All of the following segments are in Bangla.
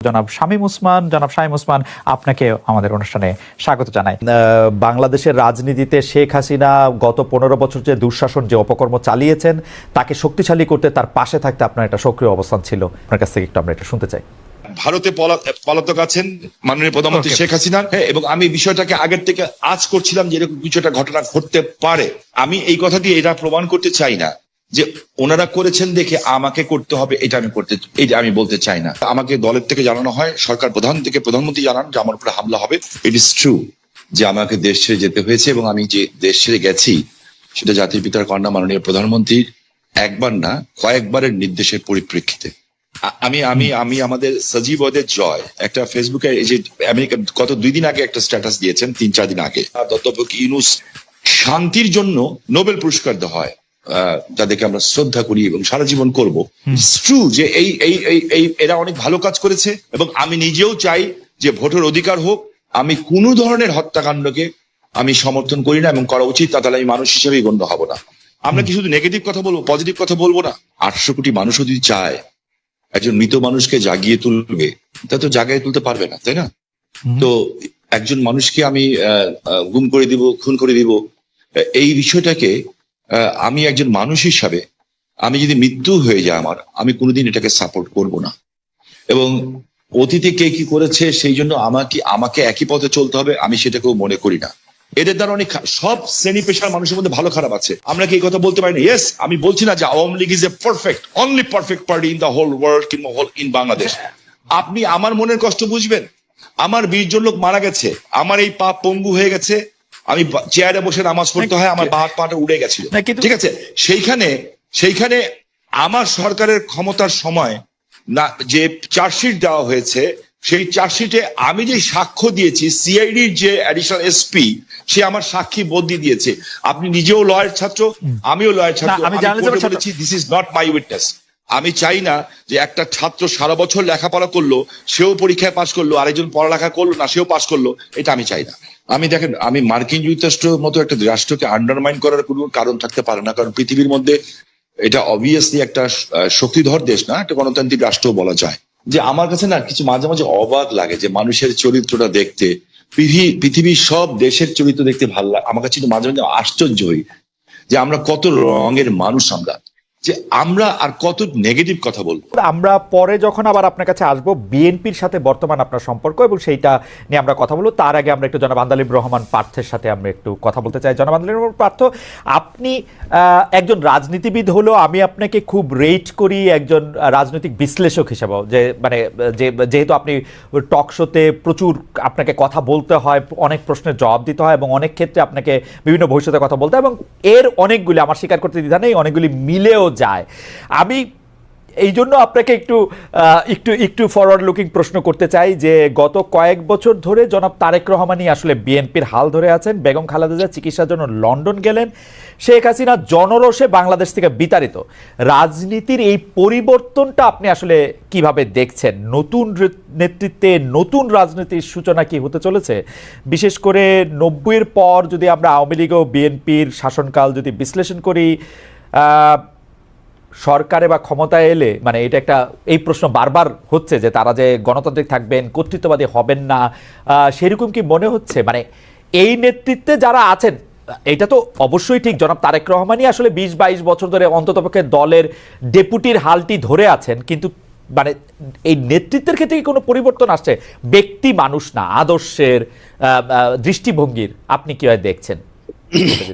জনাব শামীম ওসমান, আপনাকে আমাদের অনুষ্ঠানে স্বাগত জানাই। বাংলাদেশের রাজনীতিতে শেখ হাসিনা গত 15 বছর যে দুঃশাসন, যে অপকর্ম চালিয়েছেন, তাকে শক্তিশালী করতে, তার পাশে থাকতে আপনার একটা সক্রিয় অবস্থান ছিল। আপনার কাছ থেকে একটু আমরা এটা শুনতে চাই। ভারতে পলাতক আছেন মাননীয় প্রধানমন্ত্রী শেখ হাসিনা, এবং আমি বিষয়টাকে আগের থেকে আজ করছিলাম যে এরকম কিছু একটা ঘটনা ঘটতে পারে। আমি এই কথা দিয়ে এটা প্রমাণ করতে চাই না যে ওনারা করেছেন দেখে আমাকে করতে হবে, এটা আমি বলতে চাই না। আমাকে দলের থেকে জানানো হয়, সরকার প্রধান থেকে প্রধানমন্ত্রী জানান যে আমার উপরে হামলা হবে। ইট ইজ ট্রু যে আমাকে দেশ ছেড়ে যেতে হয়েছে, এবং আমি যে দেশ ছেড়ে গেছি সেটা জাতির পিতার কন্যা মাননীয় প্রধানমন্ত্রীর একবার না কয়েকবারের নির্দেশের পরিপ্রেক্ষিতে। আমি আমাদের সজীব ওদের জয় একটা ফেসবুকে, এই যে আমেরিকা গত 2 দিন আগে একটা স্ট্যাটাস দিয়েছেন, 3-4 দিন আগে, দত্তপক ইউনুস শান্তির জন্য নোবেল পুরস্কার দেওয়া হয়, যাদেরকে আমরা শ্রদ্ধা করি এবং সারা জীবন করবো। ট্রু যে এরা অনেক ভালো কাজ করেছে, এবং আমি নিজেও চাই যে ভোটের অধিকার হোক। আমি কোনো ধরনের হত্যাকাণ্ডকে আমি সমর্থন করি না, এবং করা উচিত না, তাহলে আমি মানুষ হিসেবেই গণ্য হব না। আমরা কি শুধু নেগেটিভ কথা বলবো, পজিটিভ কথা বলবো না? 800 কোটি মানুষও যদি চায় একজন মৃত মানুষকে জাগিয়ে তুলবে, তা তো জাগিয়ে তুলতে পারবে না, তাই না? তো একজন মানুষকে আমি গুম করে দিব, খুন করে দিব, এই বিষয়টাকে আমি একজন মানুষ হিসাবে, আমি যদি মৃত্যু হয়ে যায় আমার, আমি কোনোদিন এটাকে সাপোর্ট করব না। এবং অতীতে কে কি করেছে সেই জন্য আমাকে একই পথে চলতে হবে, আমি সেটাকেও মনে করি না। এদের দ্বারা অনেক সব শ্রেণী পেশার মানুষের মধ্যে ভালো খারাপ আছে, আমরা কি এই কথা বলতে পারি না? ইয়েস, আমি বলছি না যে Awami League is a only perfect party in the whole world কিংবা ইন বাংলাদেশ। আপনি আমার মনের কষ্ট বুঝবেন। আমার 20 জন লোক মারা গেছে, আমার এই পা পঙ্গু হয়ে গেছে, আমি চেয়ারে বসে নামাজ পড়তে হয়, আমার বাঁ পাটা উড়ে গেছিল, ঠিক আছে? সেইখানে আমার সরকারের ক্ষমতার সময় না যে চার্জশিট দেওয়া হয়েছে, সেই চার্জশিটে আমি যে সাক্ষ্য দিয়েছি, সিআইডির যে অ্যাডিশনাল এসপি, সে আমার সাক্ষী বদলি দিয়েছে। আপনি নিজেও লয়ার ছাত্র, আমিও লয়ার ছাত্র, আমি বলেছি this is not my witness. আমি চাই না যে একটা ছাত্র সারা বছর লেখাপড়া করলো, সেও পরীক্ষায় পাশ করলো, আরেকজন পড়ালেখা করলো না, সেও পাশ করলো, এটা আমি চাই না। দেখেন, আমি মার্কিন যুক্তরাষ্ট্রের মতো একটা রাষ্ট্রকে আন্ডারমাইন করার কোনো কারণ থাকতে পারে না, কারণ পৃথিবীর মধ্যে এটা অবভিয়াসলি একটা শক্তিধর দেশ না, একটা গণতান্ত্রিক রাষ্ট্র বলা যায়। যে আমার কাছে না কিছু মাঝে মাঝে অবাক লাগে যে মানুষের চরিত্রটা দেখতে, পৃথিবীর সব দেশের চরিত্র দেখতে ভালো লাগে। আমার কাছে মাঝে মাঝে আশ্চর্য হই যে আমরা কত রঙের মানুষ, যে আমরা আর কত নেগেটিভ কথা বলবো। আমরা পরে যখন আবার আপনার কাছে আসবো, বিএনপির সাথে বর্তমান আপনার সম্পর্ক এবং সেইটা নিয়ে আমরা কথা বলবো, তার আগে আমরা একটু জনাব আন্দালিব রহমান পার্থের সাথে আমরা একটু কথা বলতে চাই। জনাব আন্দালিব রহমান পার্থ, আপনি একজন রাজনীতিবিদ হলো, আমি আপনাকে খুব রেট করি একজন রাজনৈতিক বিশ্লেষক হিসেবেও, যে মানে যেহেতু আপনি টক শোতে প্রচুর আপনাকে কথা বলতে হয়, অনেক প্রশ্নের জবাব দিতে হয়, এবং অনেক ক্ষেত্রে আপনাকে বিভিন্ন ভবিষ্যতে কথা বলতে হয়, এবং এর অনেকগুলি, আমার স্বীকার করতে দ্বিধা নেই, অনেকগুলি মিলেও যায়। আমি এই জন্য আপনাকে একটু ফরওয়ার্ড লুকিং প্রশ্ন করতে চাই যে গত কয়েক বছর ধরে জনাব তারেক রহমানই আসলে বিএনপির হাল ধরে আছেন। বেগম খালেদা জিয়া চিকিৎসার জন্য লন্ডন গেলেন, শেখ হাসিনা জনরোষে বাংলাদেশ থেকে বিতাড়িত। রাজনীতির এই পরিবর্তনটা আপনি আসলে কিভাবে দেখছেন? নতুন নেতৃত্বে নতুন রাজনীতির সূচনা কি হতে চলেছে? বিশেষ করে 90-এর পর যদি আমরা আওয়ামী লীগ ও বিএনপির শাসনকাল যদি বিশ্লেষণ করি, সরকারে বা ক্ষমতায় এলে মানে এটা একটা, এই প্রশ্ন বারবার হচ্ছে যে তারা যে গণতান্ত্রিক থাকবেন, কর্তৃত্ববাদী হবেন না, সেরকম কি মনে হচ্ছে? মানে এই নেতৃত্বে যারা আছেন, এটা তো অবশ্যই ঠিক, জনাব তারেক রহমানই আসলে 20-22 বছর ধরে অন্ততপক্ষে দলের ডেপুটির হালটি ধরে আছেন, কিন্তু মানে এই নেতৃত্বের ক্ষেত্রে কি কোনো পরিবর্তন আসছে? ব্যক্তি মানুষ না, আদর্শের, দৃষ্টিভঙ্গির, আপনি কিভাবে দেখছেন?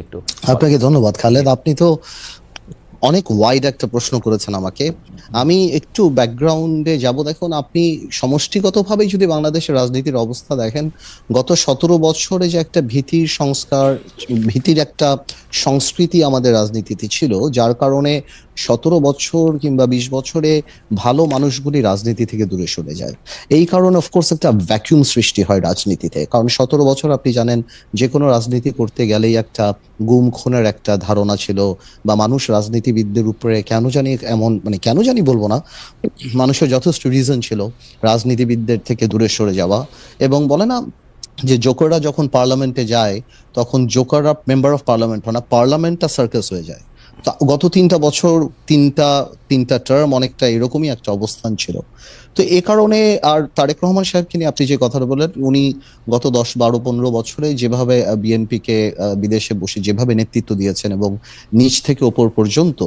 একটু। আপনাকে ধন্যবাদ খালেদ, আপনি তো অনেক ওয়াইড একটা প্রশ্ন করেছেন আমাকে। আমি একটু ব্যাকগ্রাউন্ডে যাব। দেখুন, আপনি সমষ্টিগতভাবে যদি বাংলাদেশের রাজনীতির অবস্থা দেখেন, গত 17 বছরে যে একটা ভীতির সংস্কার, ভীতির একটা সংস্কৃতি আমাদের রাজনীতিতে ছিল, যার কারণে 17 বছর কিংবা 20 বছরে ভালো মানুষগুলি রাজনীতি থেকে দূরে সরে যায়। এই কারণে অফকোর্স একটা ভ্যাকুয়াম সৃষ্টি হয় রাজনীতিতে, কারণ 17 বছর আপনি জানেন যে কোনো রাজনীতি করতে গেলেই একটা গুম খুনের একটা ধারণা ছিল, বা মানুষ রাজনীতিবিদদের উপরে কেন জানি এমন, মানে কেন জানি বলবো না, মানুষের যথেষ্ট রিজন ছিল রাজনীতিবিদদের থেকে দূরে সরে যাওয়া। এবং বলে না যে জোকাররা যখন পার্লামেন্টে যায়, তখন জোকাররা মেম্বার অফ পার্লামেন্ট হয় না, পার্লামেন্টটা সার্কাস হয়ে যায়। গত 3টা বছর, তিনটা টার্ম অনেকটা এরকমই একটা অবস্থান ছিল। তো এ কারণে আর তারেক রহমান সাহেবকে নিয়ে আপনি যে কথাটা বললেন, উনি গত 10, 12, 15 বছরে যেভাবে বিএনপিকে বিদেশে বসে যেভাবে নেতৃত্ব দিয়েছেন এবং নিচ থেকে ওপর পর্যন্ত,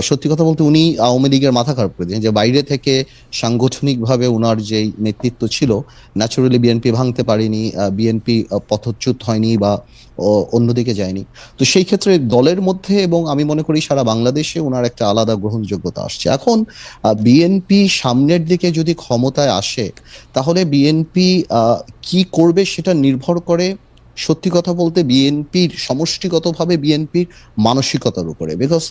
সত্যি কথা বলতে উনি আওয়ামী লীগের মাথা খারাপ করে দিয়েছেন। যে বাইরে থেকে সাংগঠনিকভাবে উনার যেই নেতৃত্ব ছিল, ন্যাচুরালি বিএনপি ভাঙতে পারেনি, বিএনপি পথচ্যুত হয়নি বা অন্যদিকে যায়নি। তো সেই ক্ষেত্রে দলের মধ্যে এবং আমি মনে করি সারা বাংলাদেশে ওনার একটা আলাদা গ্রহণযোগ্যতা আসছে। এখন বিএনপি সামনের দিকে যদি ক্ষমতায় আসে, তাহলে বিএনপি কি করবে সেটা নির্ভর করে সত্যি কথা বলতে বিএনপির সমষ্টিগতভাবে বিএনপির মানসিকতার উপরে। বিকজ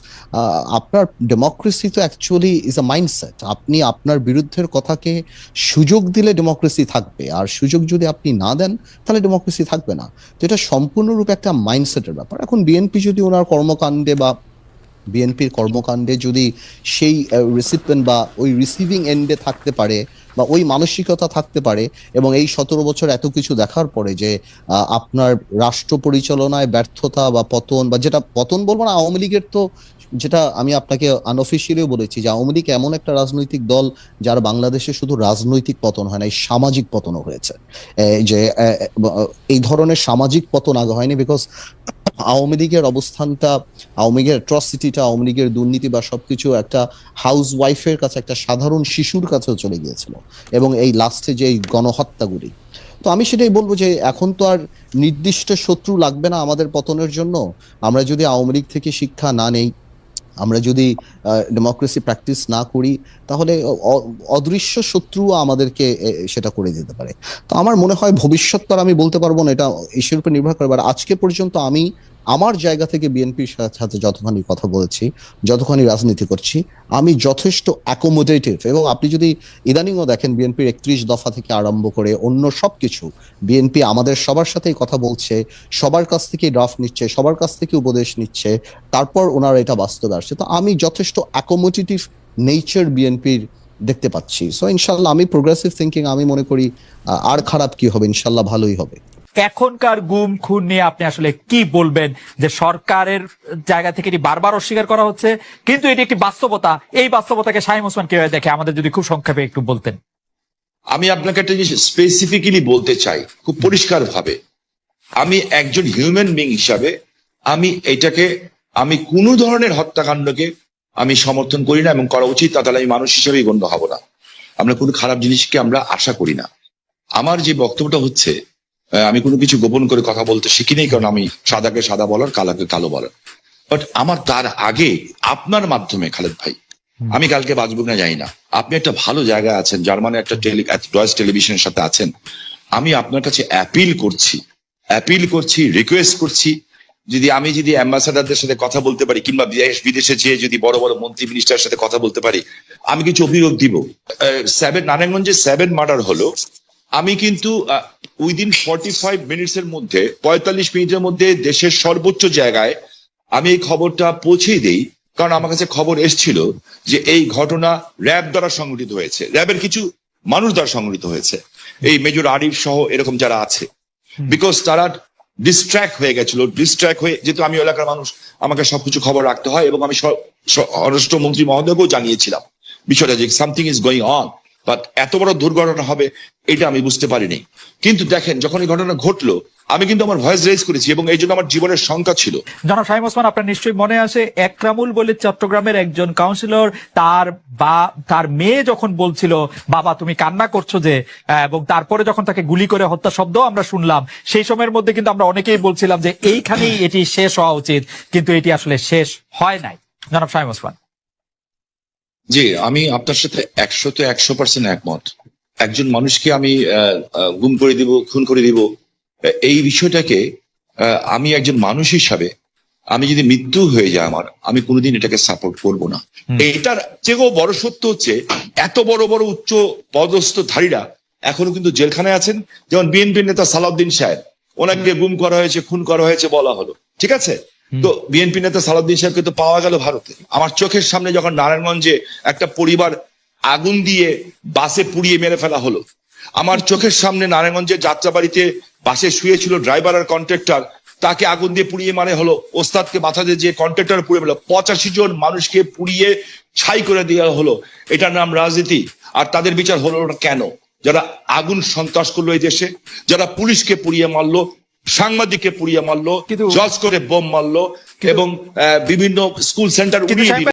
আপনার ডেমোক্রেসি তো অ্যাকচুয়ালি ইজ আ মাইন্ডসেট। আপনি আপনার বিরুদ্ধের কথাকে সুযোগ দিলে ডেমোক্রেসি থাকবে, আর সুযোগ যদি আপনি না দেন তাহলে ডেমোক্রেসি থাকবে না। তো এটা সম্পূর্ণরূপে একটা মাইন্ডসেটের ব্যাপার। এখন বিএনপি যদি ওনার কর্মকাণ্ডে বা বিএনপির কর্মকাণ্ডে যদি সেই রিসিপিয়েন্ট বা ওই রিসিভিং এন্ডে থাকতে পারে বা ওই মানসিকতা থাকতে পারে, এবং এই 17 বছর এত কিছু দেখার পরে যে আপনার রাষ্ট্র পরিচালনায় ব্যর্থতা বা পতন, বা যেটা পতন বলবো না, আওয়ামী লীগের তো, যেটা আমি আপনাকে আনঅফিসিয়ালিও বলেছি যে আওয়ামী লীগ এমন একটা রাজনৈতিক দল যার বাংলাদেশে শুধু রাজনৈতিক পতন হয় না, এই সামাজিক পতনও হয়েছে। যে এই ধরনের সামাজিক পতন আগে হয়নি, বিকজ আওয়ামী লীগের অবস্থানটা, আওয়ামী লীগের অ্যাট্রসিটিটা, আওয়ামী লীগের দুর্নীতি বা সবকিছু একটা হাউস ওয়াইফের কাছে, একটা সাধারণ শিশুর কাছেও চলে গিয়েছিল, এবং এই লাস্টে যে এই গণহত্যাগুলি। তো আমি সেটাই বলবো যে এখন তো আর নির্দিষ্ট শত্রু লাগবে না আমাদের পতনের জন্য। আমরা যদি আওয়ামী লীগ থেকে শিক্ষা না নেই, আমরা যদি ডেমোক্রেসি প্র্যাকটিস না করি, তাহলে অদৃশ্য শত্রু আমাদেরকে সেটা করে দিতে পারে। তো আমার মনে হয় ভবিষ্যৎ তো আর আমি বলতে পারবো না, এটা ইস্যুর উপর নির্ভর করে। আর আজকে পর্যন্ত আমি আমার জায়গা থেকে বিএনপির সাথে যতখানি কথা বলেছি, যতখানি রাজনীতি করছি, আমি যথেষ্ট অ্যাকোমোডেটিভ। এবং আপনি যদি ইদানিংও দেখেন বিএনপির 31 দফা থেকে আরম্ভ করে অন্য সবকিছু, বিএনপি আমাদের সবার সাথেই কথা বলছে, সবার কাছ থেকে ড্রাফট নিচ্ছে, সবার কাছ থেকে উপদেশ নিচ্ছে, তারপর ওনারা এটা বাস্তবে আসছে। তো আমি যথেষ্ট অ্যাকোমোডেটিভ নেচার বিএনপির দেখতে পাচ্ছি। সো ইনশাল্লাহ আমি প্রোগ্রেসিভ থিঙ্কিং, আমি মনে করি আর খারাপ কি হবে, ইনশাল্লাহ ভালোই হবে। এখনকার গুম খুন নিয়ে আপনি আসলে কি বলবেন? যে সরকারের জায়গা থেকে এটি বারবার অস্বীকার করা হচ্ছে, কিন্তু এটি একটি বাস্তবতা। এই বাস্তবতাকে শামীম ওসমান কিভাবে দেখে, আমাদের যদি খুব সংক্ষেপে একটু বলতেন। আমি আপনাকে একটা জিনিস স্পেসিফিক্যালি বলতে চাই খুব পরিষ্কার ভাবে। আমি একজন হিউম্যান বিং হিসাবে আমি কোনো ধরনের হত্যাকাণ্ডকে আমি সমর্থন করি না, এবং করা উচিত তাহলে আমি মানুষ হিসেবেই গণ্য হব না। আমরা কোনো খারাপ জিনিসকে আমরা আশা করি না। আমার যে বক্তব্যটা হচ্ছে, আমি কোনো কিছু গোপন করে কথা বলতে শিখি নেই, কারণ আমি সাদাকে সাদা বলার, কালাকে কালো বলার। বাট আমার তার আগে আপনার মাধ্যমে, খালেদ ভাই, আমি কালকে বাঁচবো না জানি না, আপনি একটা ভালো জায়গায় আছেন, জার্মানি একটা ডয়েচ টেলিভিশনের সাথে আছেন। আমি আপনার কাছে অ্যাপিল করছি, রিকোয়েস্ট করছি, যদি অ্যাম্বাসাডারদের সাথে কথা বলতে পারি, কিংবা বিদেশে যেয়ে যদি বড় বড় মন্ত্রী মিনিস্টারের সাথে কথা বলতে পারি, আমি কিছু অভিযোগ দিব। নারায়ণগঞ্জে 7 মার্ডার হলো, আমি কিন্তু উইদিন 45 মিনিটসের মধ্যে, 45 মিনিটের মধ্যে দেশের সর্বোচ্চ জায়গায় আমি এই খবরটা পৌঁছে দেই, কারণ আমার কাছে খবর এসেছিল যে এই ঘটনা র্যাব দ্বারা সংঘটিত হয়েছে, র্যাবের কিছু মানুষ দ্বারা সংঘটিত হয়েছে, এই মেজর আরিফ সহ এরকম যারা আছে। বিকজ তারা ডিস্ট্র্যাক্ট হয়ে গেছিল, যেহেতু আমি এলাকার মানুষ, আমাকে সবকিছু খবর রাখতে হয়, এবং আমি স্বরাষ্ট্রমন্ত্রী মহোদয়কেও জানিয়েছিলাম বিষয়টা, যে something is going on. But এত বড় দুর্ঘটনা হবে এটা আমি বুঝতে পারিনি। কিন্তু দেখেন, যখন এই ঘটনা ঘটলো, আমি কিন্তু আমার ভয়েস রেজ করেছি, এবং এই জন্য আমার জীবনের শঙ্কা ছিল। জনাব শামীম ওসমান, আপনার নিশ্চয়ই মনে আছে একরামুল বলে চট্টগ্রামের একজন কাউন্সিলর, তার মেয়ে যখন বলছিল বাবা তুমি কান্না করছো যে, এবং তারপরে যখন তাকে গুলি করে হত্যা শব্দ আমরা শুনলাম, সেই সময়ের মধ্যে কিন্তু আমরা অনেকেই বলছিলাম যে এইখানেই এটি শেষ হওয়া উচিত, কিন্তু এটি আসলে শেষ হয় নাই। জনাব শামীম ওসমান। জি, আমি আপনার সাথে 100% একমত। একজন মানুষকে আমি গুম করে দিব, খুন করে দিব, এই বিষয়টাকে আমি একজন মানুষ হিসাবে, আমি যদি মৃত্যু হয়ে যায় আমার, আমি কোনোদিন এটাকে সাপোর্ট করব না। এটার চেয়েও বড় সত্য হচ্ছে, এত বড় বড় উচ্চ পদস্থ ধারীরা এখনো কিন্তু জেলখানায় আছেন। যেমন বিএনপির নেতা সালাউদ্দিন সাহেব, ওনাকে গুম করা হয়েছে, খুন করা হয়েছে বলা হলো, ঠিক আছে। তো বিএনপি নেতা সালাউদ্দিন সাহেবকে তো পাওয়া গেল ভারতে। আমার চোখের সামনে যখন নারায়ণগঞ্জে একটা পরিবার আগুন দিয়ে বাসে পুড়িয়ে মেরে ফেলা হলো, আমার চোখের সামনে নারায়ণগঞ্জের যাত্রাবাড়িতে বাসে শুয়েছিল ড্রাইভার আর কন্ট্রাক্টর, তাকে আগুন দিয়ে পুড়িয়ে মানে হলো। ওস্তাদকে মাথা দিয়ে যে কন্ট্রাক্টর পুড়িয়ে ফেলো, 85 জন মানুষকে পুড়িয়ে ছাই করে দেওয়া হলো। এটার নাম রাজনীতি? আর তাদের বিচার হলো না কেন? যারা আগুন সন্ত্রাস করলো এই দেশে, যারা পুলিশকে পুড়িয়ে মারলো, সাংবাদিককে পুড়িয়ে মারলো, কিন্তু- জজ করে বোম মারলো এবং বিভিন্ন স্কুল সেন্টার উড়িয়ে দিল।